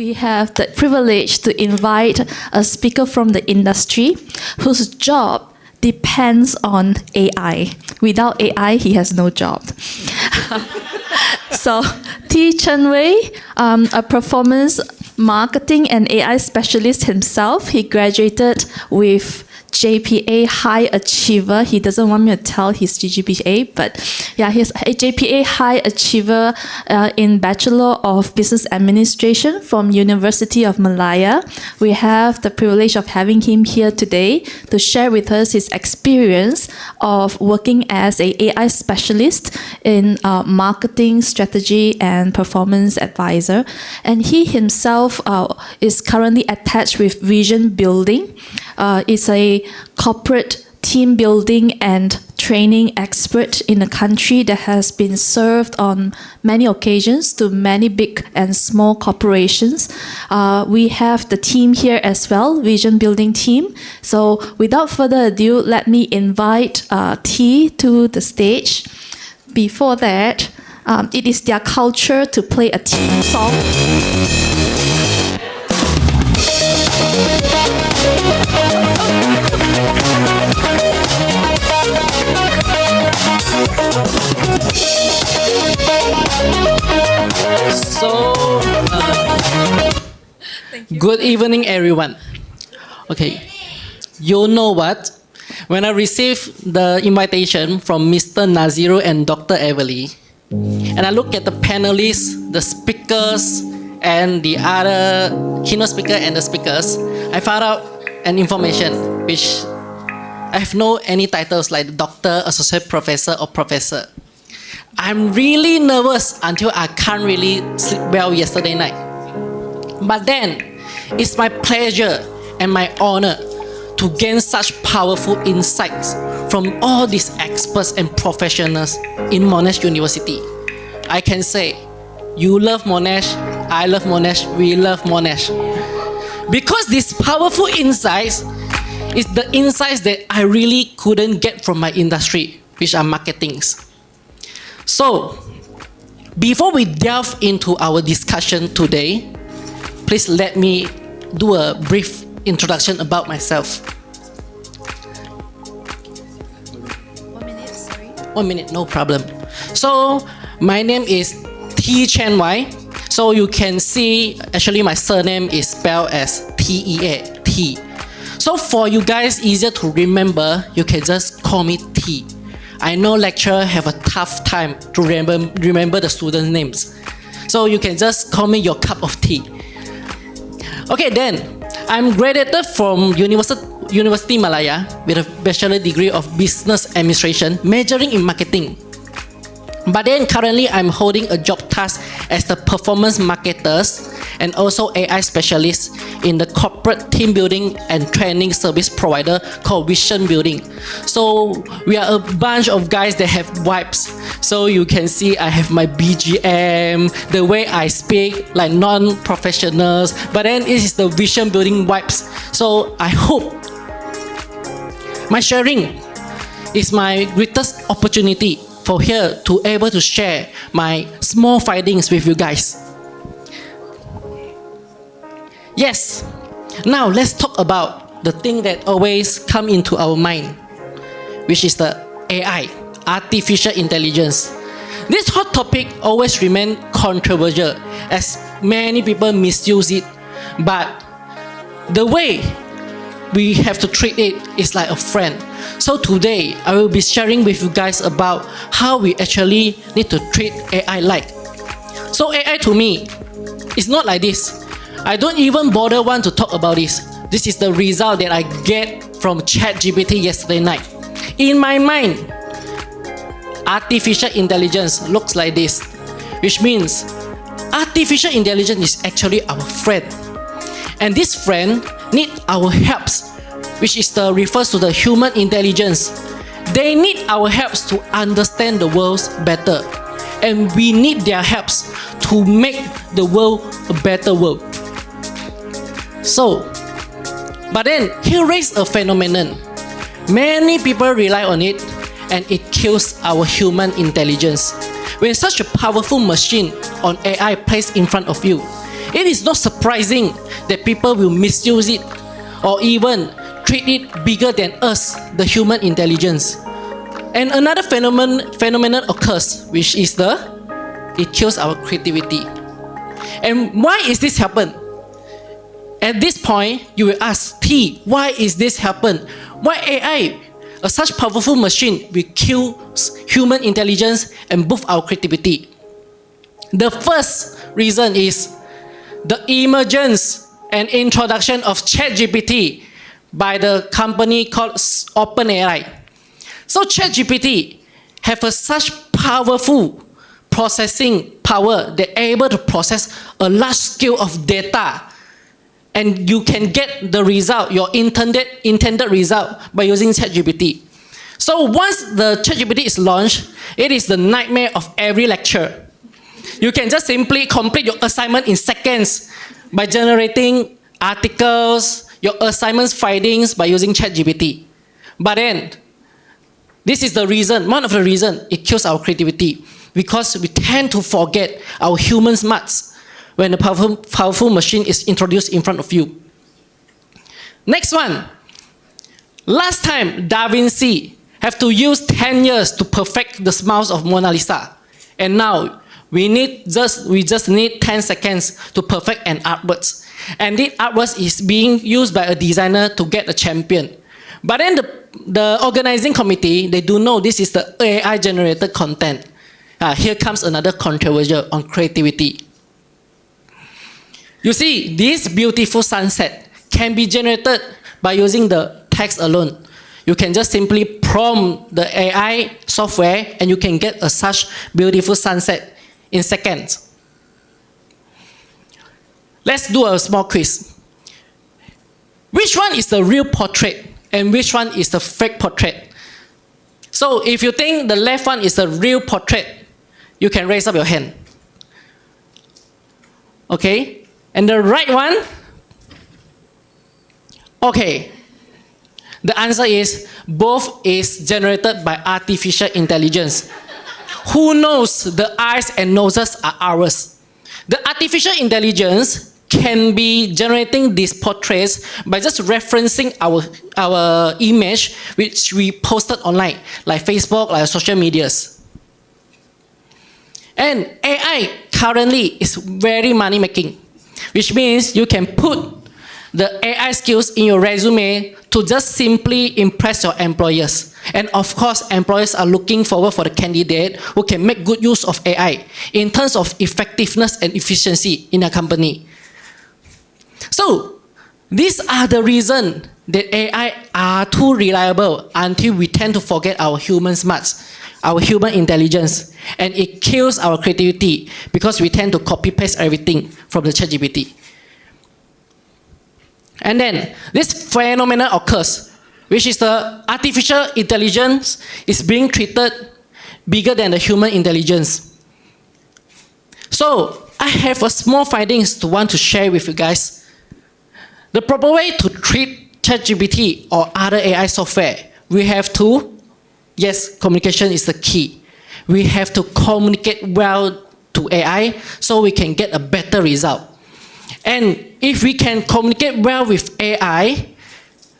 we have the privilege to invite a speaker from the industry whose job depends on AI. Without AI, he has no job. So, Chen Wai, a performance marketing and AI specialist himself, he graduated with JPA High Achiever. He doesn't want me to tell his GPA, but yeah, he's a JPA High Achiever in Bachelor of Business Administration from University of Malaya. We have the privilege of having him here today to share with us his experience of working as an AI specialist in marketing strategy and performance advisor. And he himself is currently attached with Vision Building. It's a corporate team building and training expert in a country that has been served on many occasions to many big and small corporations. We have the team here as well, Vision Building team. So without further ado, let me invite T to the stage. Before that, it is their culture to play a team song. So, good evening, everyone. Okay, you know what? When I received the invitation from Mr. Naziru and Dr. Everly, and I look at the panelists, the speakers, and the other keynote speaker and the speakers, I found out an information which I have no any titles like doctor, associate professor, or professor. I'm really nervous until I can't really sleep well yesterday night. But then, it's my pleasure and my honor to gain such powerful insights from all these experts and professionals in Monash University. I can say, you love Monash, I love Monash, we love Monash. Because these powerful insights is the insights that I really couldn't get from my industry, which are marketings. So, before we delve into our discussion today, please let me do a brief introduction about myself. 1 minute, sorry. 1 minute, no problem. So, my name is Chen Wai. So you can see, actually my surname is spelled as T-E-A, T. So for you guys, easier to remember, you can just call me T. I know lecturer have a tough time to remember the students' names. So you can just call me your cup of tea. Okay, then, I'm graduated from University Malaya with a bachelor degree of business administration, majoring in marketing. But then currently I'm holding a job task as the performance marketers and also AI specialist in the corporate team building and training service provider called Vision Building. So we are a bunch of guys that have vibes. So you can see I have my BGM, the way I speak like non-professionals, but then it is the Vision Building vibes. So I hope my sharing is my greatest opportunity for here to able to share my small findings with you guys. Yes, now let's talk about the thing that always come into our mind, which is the AI, artificial intelligence. This hot topic always remain controversial as many people misuse it, but the way we have to treat it is like a friend. So today, I will be sharing with you guys about how we actually need to treat AI like. So AI to me, is not like this. I don't even bother want to talk about this. This is the result that I get from ChatGPT yesterday night. In my mind, artificial intelligence looks like this, which means artificial intelligence is actually our friend. And this friend need our helps, which is refers to the human intelligence. They need our helps to understand the world better, and we need their helps to make the world a better world. So, but then here is a phenomenon. Many people rely on it, and it kills our human intelligence. When such a powerful machine on AI placed in front of you, it is not surprising that people will misuse it or even treat it bigger than us, the human intelligence. And another phenomenon occurs, which is it kills our creativity. And why is this happen? At this point, you will ask, T, why is this happen? Why AI, such powerful machine, will kill human intelligence and boost our creativity? The first reason is the emergence and introduction of ChatGPT by the company called OpenAI. So ChatGPT have such powerful processing power. They're able to process a large scale of data, and you can get the result, your intended result, by using ChatGPT. So once the ChatGPT is launched, it is the nightmare of every lecturer. You can just simply complete your assignment in seconds by generating articles, your assignments findings by using ChatGPT. But then, this is the reason, one of the reasons it kills our creativity, because we tend to forget our human smarts when a powerful machine is introduced in front of you. Next one. Last time, Da Vinci have to use 10 years to perfect the smiles of Mona Lisa. And now, we just need 10 seconds to perfect an artwork. And this artwork is being used by a designer to get a champion. But then the organizing committee, they do know this is the AI generated content. Here comes another controversial on creativity. You see, this beautiful sunset can be generated by using the text alone. You can just simply prompt the AI software and you can get such beautiful sunset in seconds. Let's do a small quiz. Which one is the real portrait and which one is the fake portrait? So if you think the left one is the real portrait, you can raise up your hand. Okay? And the right one? Okay. The answer is both is generated by artificial intelligence. Who knows the eyes and noses are ours? The artificial intelligence can be generating these portraits by just referencing our image which we posted online, like Facebook, like social medias. And AI currently is very money making, which means you can put the AI skills in your resume to just simply impress your employers. And of course, employers are looking forward for the candidate who can make good use of AI in terms of effectiveness and efficiency in a company. So, these are the reasons that AI are too reliable until we tend to forget our human smarts, our human intelligence, and it kills our creativity because we tend to copy-paste everything from the ChatGPT. And then, this phenomenon occurs, which is the artificial intelligence is being treated bigger than the human intelligence. So, I have a small findings to want to share with you guys. The proper way to treat ChatGPT or other AI software, we have to, yes, communication is the key. We have to communicate well to AI so we can get a better result. And if we can communicate well with AI,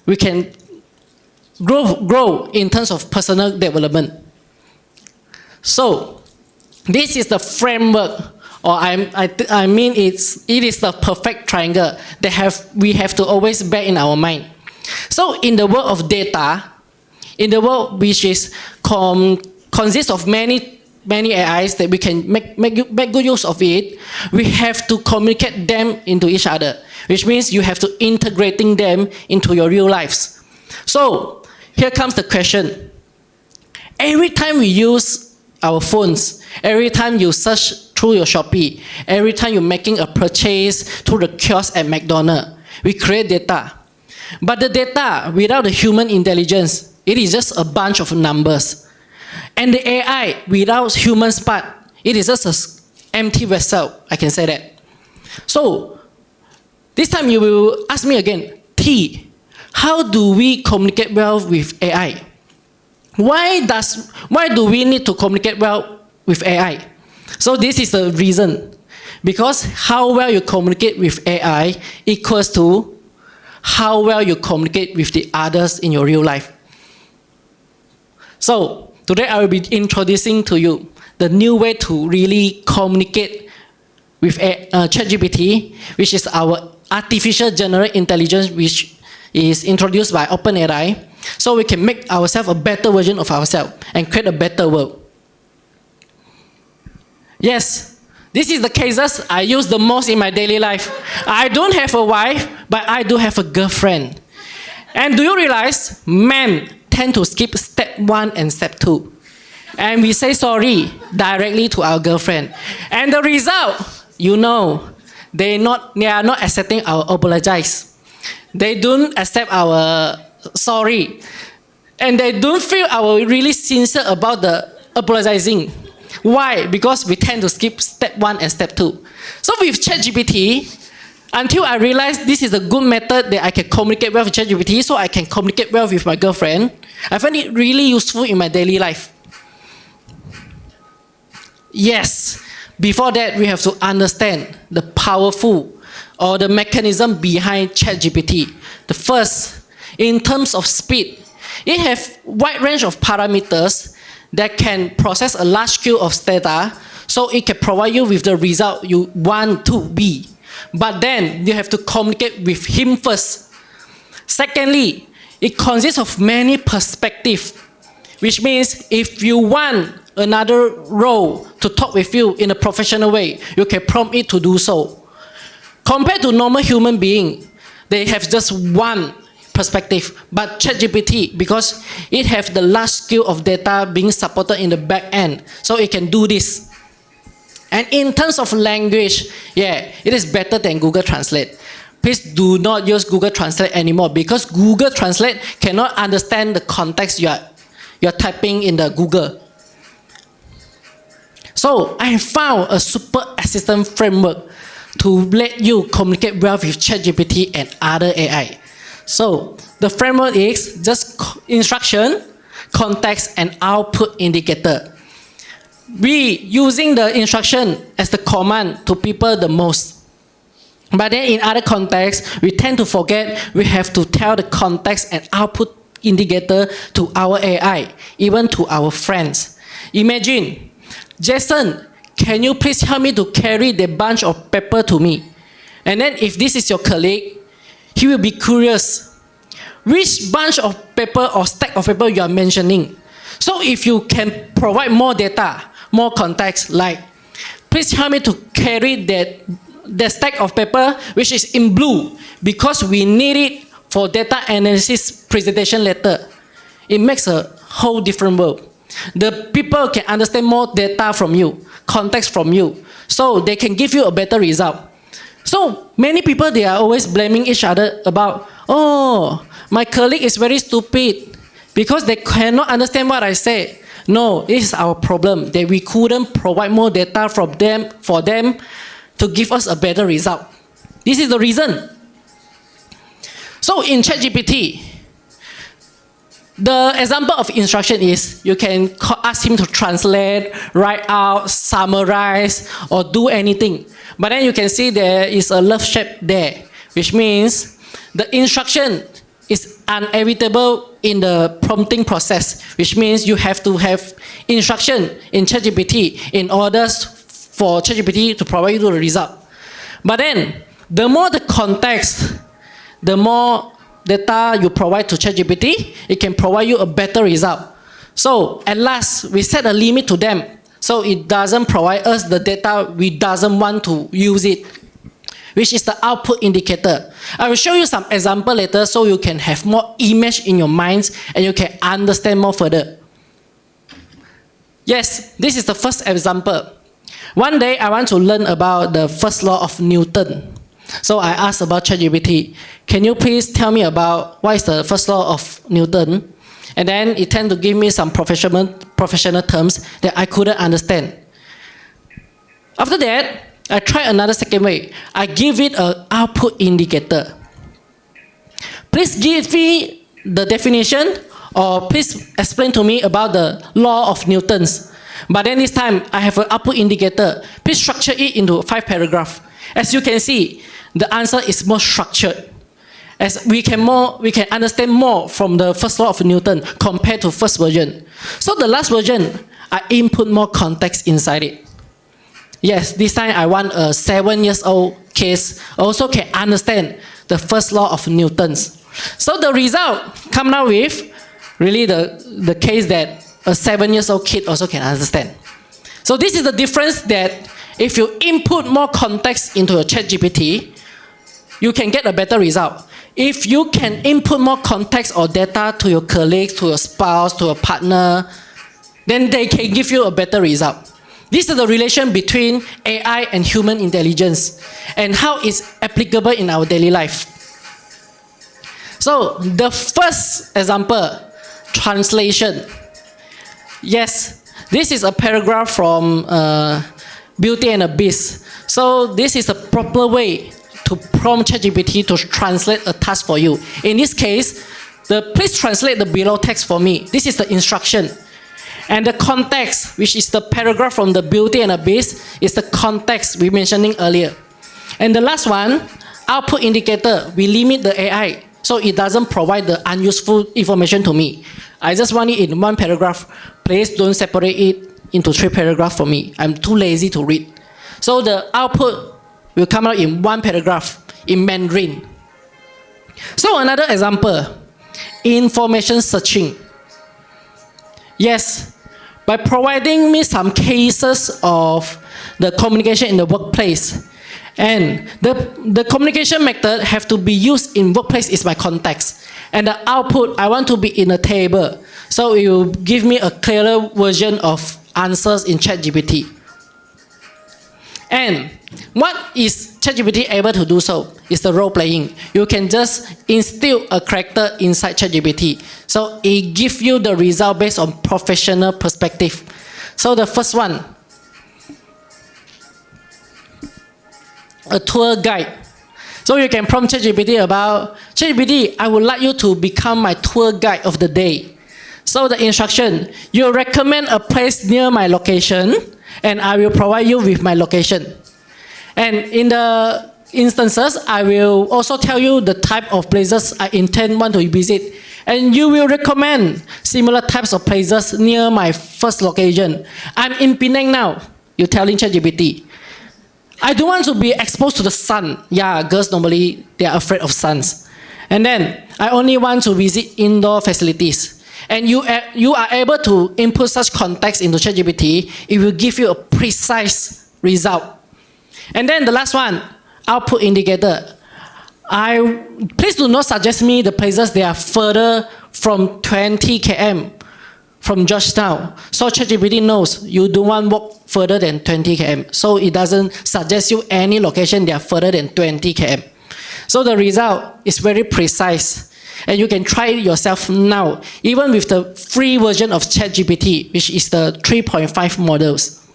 we can grow in terms of personal development. So, this is the framework, or I mean it is the perfect triangle that we have to always bear in our mind. So, in the world of data, in the world which is consists of many AIs that we can make good use of it, we have to communicate them into each other, which means you have to integrating them into your real lives. So, here comes the question. Every time we use our phones, every time you search through your Shopee, every time you're making a purchase through the kiosk at McDonald's, we create data. But the data, without the human intelligence, it is just a bunch of numbers. And the AI, without human part, it is just an empty vessel, I can say that. So, this time you will ask me again, T, how do we communicate well with AI? Why do we need to communicate well with AI? So this is the reason. Because how well you communicate with AI equals to how well you communicate with the others in your real life. So today I will be introducing to you the new way to really communicate with ChatGPT, which is our artificial general intelligence, which is introduced by OpenAI, so we can make ourselves a better version of ourselves and create a better world. Yes, this is the cases I use the most in my daily life. I don't have a wife, but I do have a girlfriend. And do you realize men tend to skip step 1 and step 2? And we say sorry directly to our girlfriend. And the result, you know, they are not accepting our apologize. They don't accept our sorry. And they don't feel our really sincere about the apologizing. Why? Because we tend to skip step 1 and step 2. So with ChatGPT, until I realized this is a good method that I can communicate well with ChatGPT, so I can communicate well with my girlfriend, I find it really useful in my daily life. Yes, before that, we have to understand the powerful or the mechanism behind ChatGPT. The first, in terms of speed, it has wide range of parameters that can process a large scale of data, so it can provide you with the result you want to be. But then you have to communicate with him first. Secondly, it consists of many perspectives, which means if you want another role to talk with you in a professional way, you can prompt it to do so. Compared to normal human being, they have just one perspective. But ChatGPT, because it has the large scale of data being supported in the back end, so it can do this. And in terms of language, yeah, it is better than Google Translate. Please do not use Google Translate anymore, because Google Translate cannot understand the context you are typing in the Google. So I have found a super assistant framework to let you communicate well with ChatGPT and other AI. So the framework is just instruction, context, and output indicator. We using the instruction as the command to people the most. But then in other contexts, we tend to forget we have to tell the context and output indicator to our AI, even to our friends. Imagine, Jason, can you please help me to carry the bunch of paper to me? And then if this is your colleague, he will be curious. Which bunch of paper or stack of paper you are mentioning? So if you can provide more data, more context, like, please help me to carry that stack of paper which is in blue because we need it for data analysis presentation later. It makes a whole different world. The people can understand more data from you, context from you, so they can give you a better result. So many people, they are always blaming each other about, oh, my colleague is very stupid because they cannot understand what I say. No, this is our problem, that we couldn't provide more data from them for them to give us a better result. This is the reason. So in ChatGPT, the example of instruction is you can ask him to translate, write out, summarize, or do anything. But then you can see there is a love shape there, which means the instruction is inevitable in the prompting process, which means you have to have instruction in ChatGPT in order for ChatGPT to provide you the result. But then, the more the context, the more data you provide to ChatGPT, it can provide you a better result. So at last, we set a limit to them, so it doesn't provide us the data we doesn't want to use it, which is the output indicator. I will show you some example later so you can have more image in your minds and you can understand more further. Yes, this is the first example. One day I want to learn about the first law of Newton. So I asked about ChatGPT, can you please tell me about what is the first law of Newton? And then it tend to give me some professional terms that I couldn't understand. After that, I try another second way. I give it an output indicator. Please give me the definition, or please explain to me about the law of Newton's. But then this time, I have an output indicator. Please structure it into 5 paragraphs. As you can see, the answer is more structured. As we can understand more from the first law of Newton compared to first version. So the last version, I input more context inside it. Yes, this time I want a 7-year-old kids also can understand the first law of Newton's. So the result come out with really the case that a 7-year-old kid also can understand. So this is the difference that if you input more context into your ChatGPT, you can get a better result. If you can input more context or data to your colleagues, to your spouse, to your partner, then they can give you a better result. This is the relation between AI and human intelligence and how it's applicable in our daily life. So the first example, translation. Yes, this is a paragraph from Beauty and the Beast. So this is a proper way to prompt ChatGPT to translate a task for you. In this case, please translate the below text for me. This is the instruction. And the context, which is the paragraph from the Beauty and the Beast, is the context we mentioning earlier. And the last one, output indicator, we limit the AI so it doesn't provide the unuseful information to me. I just want it in 1 paragraph. Please don't separate it into 3 paragraphs for me. I'm too lazy to read. So the output will come out in 1 paragraph in Mandarin. So another example, information searching. Yes, by providing me some cases of the communication in the workplace, and the communication method have to be used in workplace is my context, and the output I want to be in a table, so it will give me a clearer version of answers in ChatGPT. And what is ChatGPT able to do so? Is the role playing. You can just instill a character inside ChatGPT. So it gives you the result based on professional perspective. So the first one, a tour guide. So you can prompt ChatGPT about, ChatGPT, I would like you to become my tour guide of the day. So the instruction, you recommend a place near my location, and I will provide you with my location. And in the instances, I will also tell you the type of places I want to visit. And you will recommend similar types of places near my first location. I'm in Penang now, you're telling ChatGPT. I don't want to be exposed to the sun. Yeah, girls normally, they are afraid of suns. And then, I only want to visit indoor facilities. And you are able to input such context into ChatGPT, it will give you a precise result. And then the last one, output indicator. Please do not suggest me the places that are further from 20 km from Georgetown. So ChatGPT knows you don't want to walk further than 20 km. So it doesn't suggest you any location that are further than 20 km. So the result is very precise. And you can try it yourself now, even with the free version of ChatGPT, which is the 3.5 models.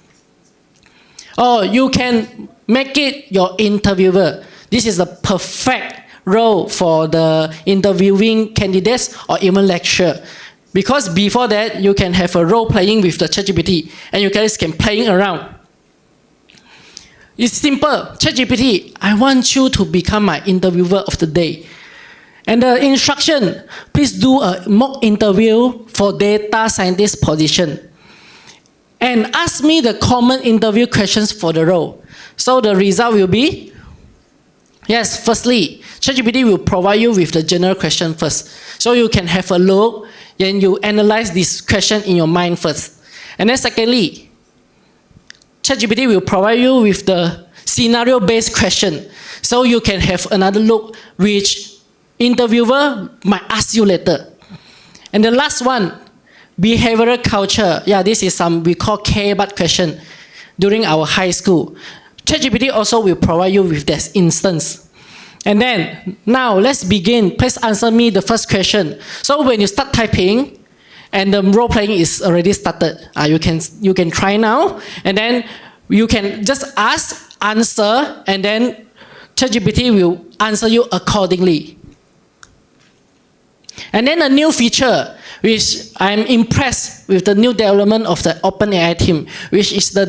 Or you can make it your interviewer. This is the perfect role for the interviewing candidates or even lecturer. Because before that, you can have a role playing with the ChatGPT, and you guys can playing around. It's simple. ChatGPT, I want you to become my interviewer of the day. And the instruction, please do a mock interview for data scientist position. And ask me the common interview questions for the role. So the result will be, yes, firstly, ChatGPT will provide you with the general question first. So you can have a look, and you analyze this question in your mind first. And then secondly, ChatGPT will provide you with the scenario-based question. So you can have another look which interviewer might ask you later. And the last one, behavioral culture. Yeah, this is some we call K-but question during our high school. ChatGPT also will provide you with this instance. And then, now let's begin. Please answer me the first question. So when you start typing, and the role playing is already started, you can try now, and then you can just ask, answer, and then ChatGPT will answer you accordingly. And then a new feature, which I'm impressed with the new development of the OpenAI team, which is the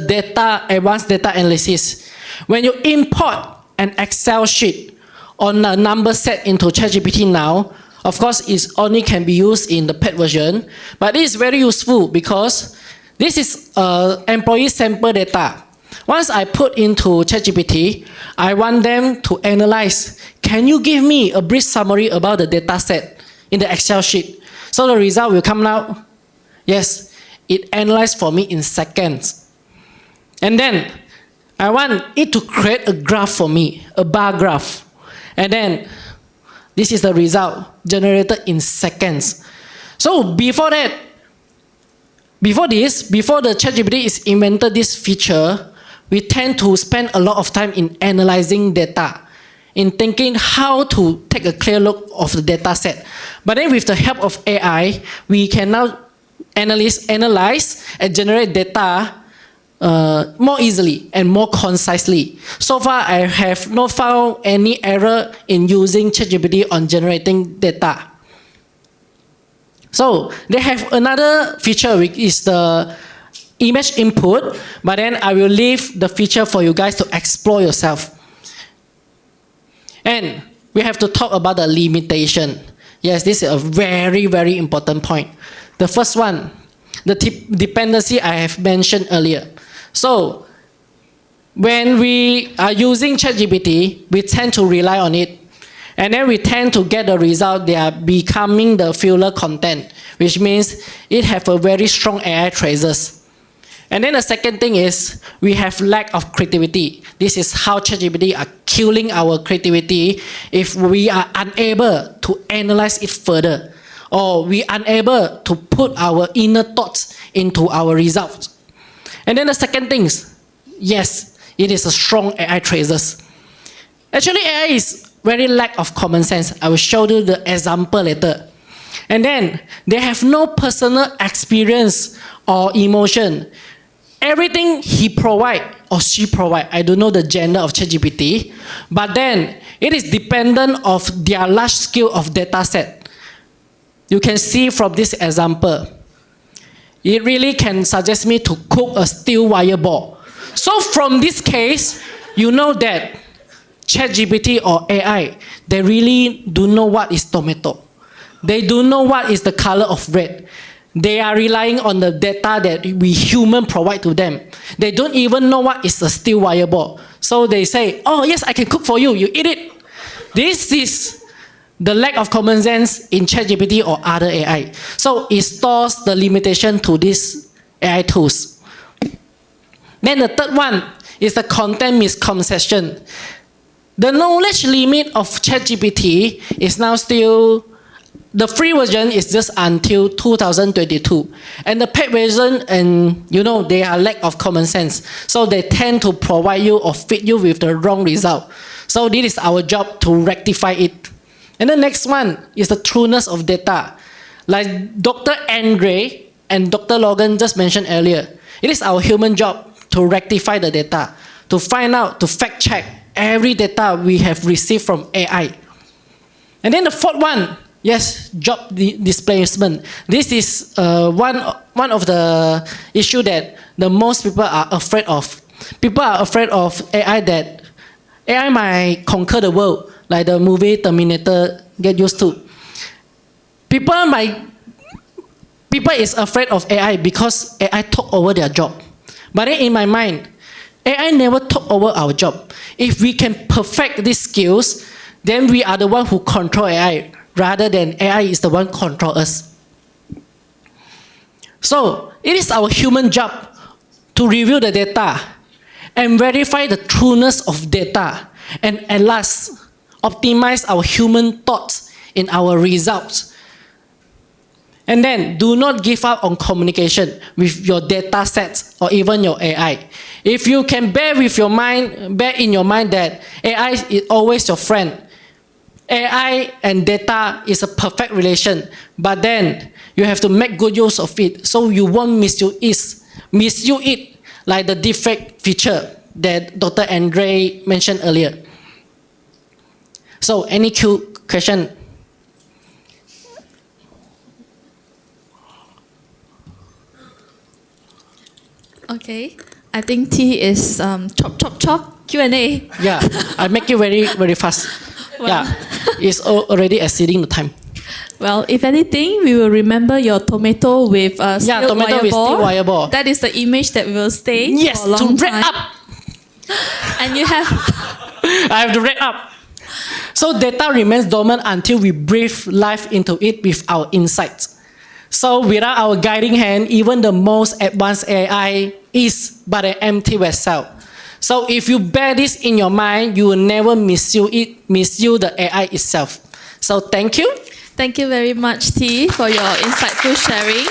advanced data analysis. When you import an Excel sheet on a number set into ChatGPT now, of course, it only can be used in the paid version, but it is very useful because this is employee sample data. Once I put into ChatGPT, I want them to analyze. Can you give me a brief summary about the data set in the Excel sheet? So the result will come out. Yes, it analyzed for me in seconds. And then I want it to create a graph for me, a bar graph. And then this is the result generated in seconds. So before the ChatGPT is invented this feature, we tend to spend a lot of time in analyzing data, in thinking how to take a clear look of the data set. But then with the help of AI, we can now analyze and generate data more easily and more concisely. So far, I have not found any error in using ChatGPT on generating data. So they have another feature, which is the image input, but then I will leave the feature for you guys to explore yourself. And we have to talk about the limitation. Yes, this is a very, very important point. The first one, the dependency I have mentioned earlier. So when we are using ChatGPT, we tend to rely on it. And then we tend to get the result, they are becoming the filler content, which means it have a very strong AI traces. And then the second thing is we have lack of creativity. This is how ChatGPT are killing our creativity if we are unable to analyze it further, or we are unable to put our inner thoughts into our results. And then the second thing is, yes, it is a strong AI traces. Actually, AI is very lack of common sense. I will show you the example later. And then they have no personal experience or emotion. Everything he provide or she provide, I don't know the gender of ChatGPT, but then it is dependent of their large scale of data set. You can see from this example, it really can suggest me to cook a steel wire ball. So from this case, you know that ChatGPT or AI, they really do know what is tomato. They do know what is the color of red. They are relying on the data that we human provide to them. They don't even know what is a steel wire ball. So they say, oh yes, I can cook for you, you eat it. This is the lack of common sense in ChatGPT or other AI. So it stores the limitation to these AI tools. Then the third one is the content misconception. The knowledge limit of ChatGPT is now still, the free version is just until 2022. And the paid version, and you know, they are lack of common sense. So they tend to provide you or feed you with the wrong result. So this is our job to rectify it. And the next one is the trueness of data. Like Dr. Andre and Dr. Logan just mentioned earlier, it is our human job to rectify the data, to find out, to fact check every data we have received from AI. And then the fourth one, yes, job displacement. This is one of the issue that the most people are afraid of. People are afraid of AI, that AI might conquer the world, like the movie Terminator get used to. People is afraid of AI because AI took over their job. But then in my mind, AI never took over our job. If we can perfect these skills, then we are the one who control AI, rather than AI is the one control us. So it is our human job to review the data and verify the trueness of data, and at last, optimize our human thoughts in our results. And then do not give up on communication with your data sets or even your AI. If you can bear in your mind that AI is always your friend, AI and data is a perfect relation, but then you have to make good use of it so you won't misuse it, like the deepfake feature that Dr. Andre mentioned earlier. So any question? Okay. I think T is chop, Q&A. Yeah, I make it very, very fast. Yeah, it's already exceeding the time. Well, if anything, we will remember your tomato with steel tomato wire with ball. steel wire ball. That is the image that will stay Yes, for a long to wrap time. up. And you have I have to wrap up. So data remains dormant until we breathe life into it with our insights. So without our guiding hand, even the most advanced AI is but an empty vessel. So if you bear this in your mind, you will never misuse the AI itself. So thank you. Thank you very much, T, for your insightful sharing.